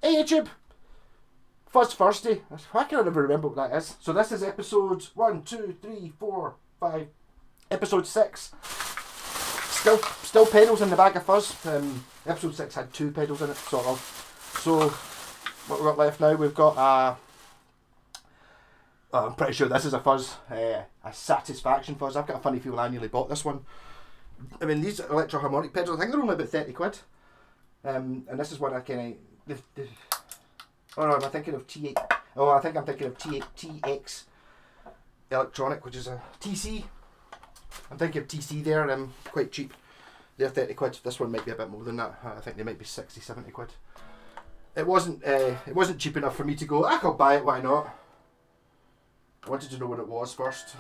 Hey YouTube! Fuzz Fursday. Why can I never remember what that is? So this is episode 1, 2, 3, 4, 5. Episode 6. Still pedals in the bag of fuzz. Episode 6 had 2 pedals in it, sort of. So what we've got left now, we've got I'm pretty sure this is a fuzz, a Satisfaction fuzz. I've got a funny feeling I nearly bought this one. I mean, these electro harmonic pedals, I think they're only about 30 quid. And this is one I kind of... Oh no, am I thinking of T8? Oh, I think I'm thinking of T8 TX Electronic, which is a TC. I'm thinking of TC there, quite cheap. They're 30 quid. This one might be a bit more than that. I think they might be 60, 70 quid. It wasn't cheap enough for me to go, I could buy it, why not? I wanted to know what it was first.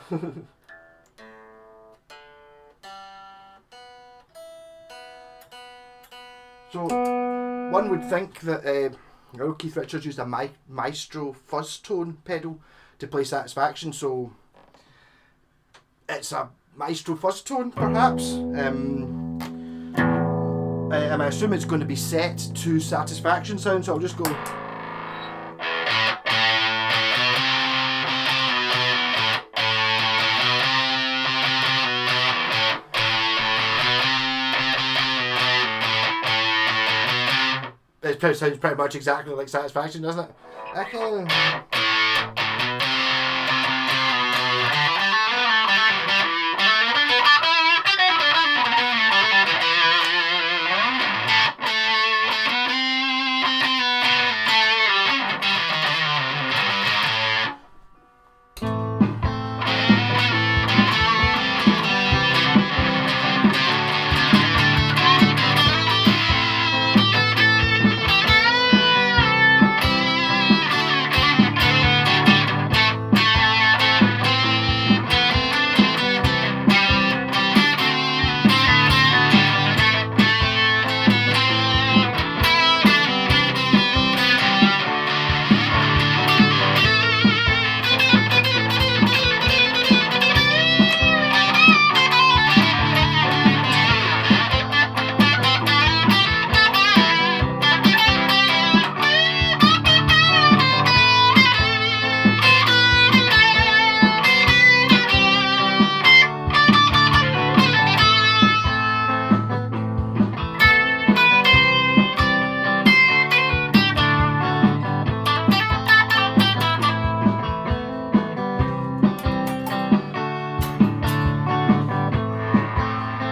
So, one would think that Keith Richards used a Maestro fuzz tone pedal to play Satisfaction, so it's a Maestro fuzz tone, perhaps. I assume it's going to be set to Satisfaction sound, so I'll just go. It sounds pretty much exactly like Satisfaction, doesn't it?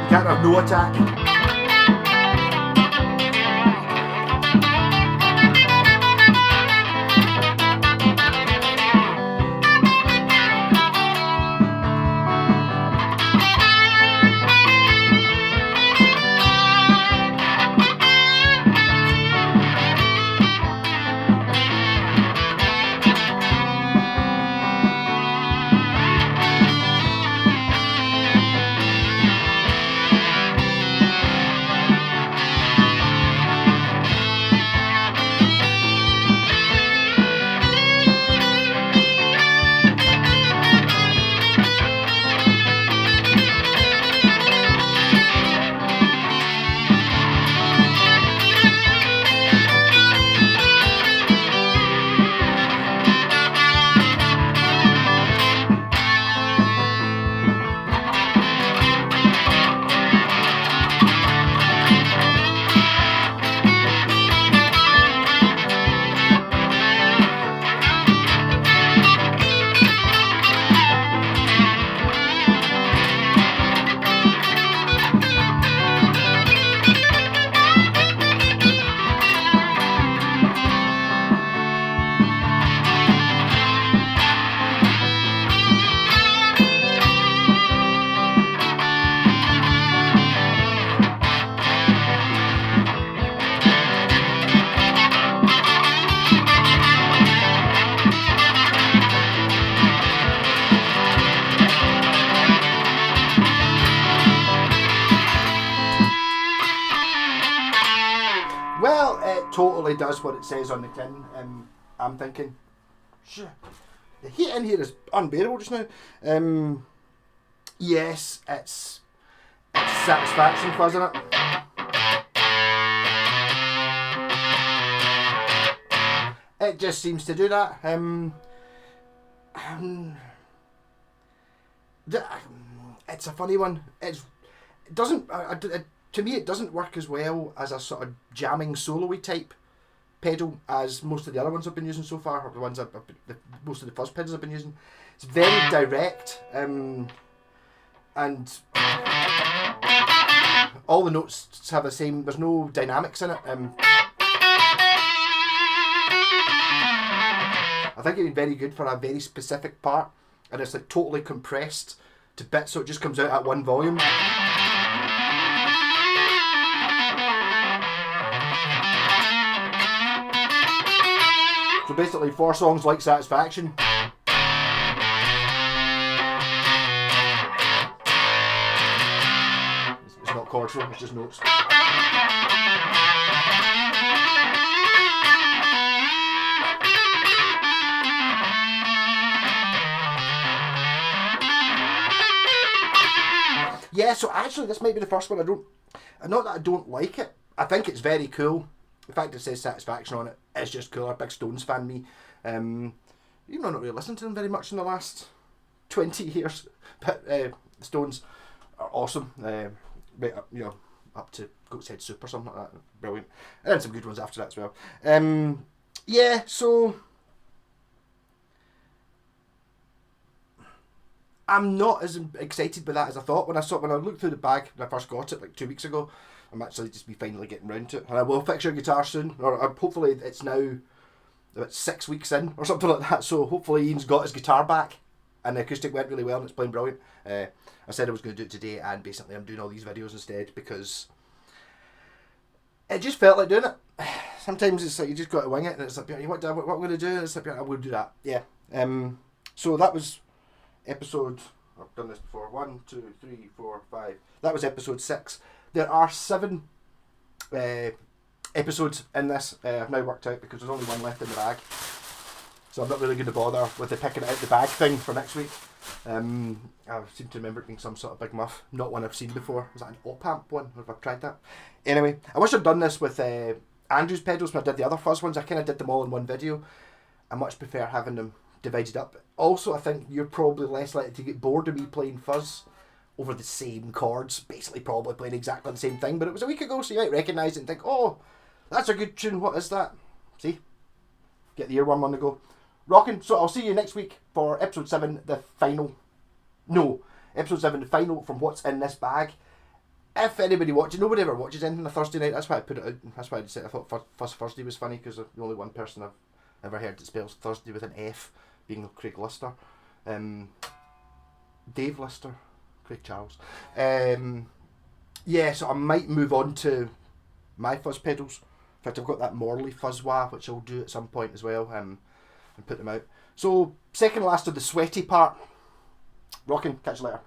Can't have no attack. Well, it totally does what it says on the tin. I'm thinking, sure, the heat in here is unbearable just now. Yes, it's Satisfaction fuzz, isn't it? It just seems to do that. It's a funny one. It doesn't. To me, it doesn't work as well as a sort of jamming solo-y type pedal as most of the other ones I've been using so far, or the ones most of the fuzz pedals I've been using. It's very direct, and all the notes have the same. There's no dynamics in it. I think it'd be very good for a very specific part, and it's like totally compressed to bits, so it just comes out at one volume. So basically, 4 songs like Satisfaction. It's not chords, it's just notes. Yeah, so actually this might be the first one not that I don't like it, I think it's very cool. The fact it says Satisfaction on it is just cool. I'm a big Stones fan, me. Even though I've not really listened to them very much in the last 20 years, but Stones are awesome. Up to Goat's Head Soup or something like that. Brilliant. And then some good ones after that as well. Yeah, so I'm not as excited by that as I thought when I looked through the bag when I first got it like 2 weeks ago. I'm actually just finally getting round to it, and I will fix your guitar soon, or hopefully it's now about 6 weeks in or something like that. So hopefully Ian's got his guitar back, and the acoustic went really well and it's playing brilliant. I said I was going to do it today, and basically I'm doing all these videos instead because it just felt like doing it. Sometimes it's like you just got to wing it, and it's like, what am I going to do? And it's like, I'm going to do that. Yeah. So that was episode. I've done this before. 1, 2, 3, 4, 5. That was episode 6. There are 7 episodes in this. I've now worked out because there's only one left in the bag, so I'm not really going to bother with the picking it out the bag thing for next week. I seem to remember it being some sort of big muff, not one I've seen before. Was that an op-amp one? Have I tried that? Anyway, I wish I'd done this with Andrew's pedals when I did the other fuzz ones. I kind of did them all in one video. I much prefer having them divided up. Also, I think you're probably less likely to get bored of me playing fuzz over the same chords, basically probably playing exactly the same thing, but it was a week ago, so you might recognise it and think, oh, that's a good tune, what is that? See? Get the earworm on the go. Rocking, so I'll see you next week for episode 7, the final from what's in this bag. If anybody watches, nobody ever watches anything on a Thursday night, that's why I put it out, that's why I said I thought Fuzz Fursday was funny, because the only one person I've ever heard that spells Thursday with an F, being Craig Lister. Dave Lister. Craig Charles. Yeah, so I might move on to my fuzz pedals. In fact, I've got that Morley Fuzz Wah, which I'll do at some point as well, and put them out. So, second last of the sweaty part. Rocking, catch you later.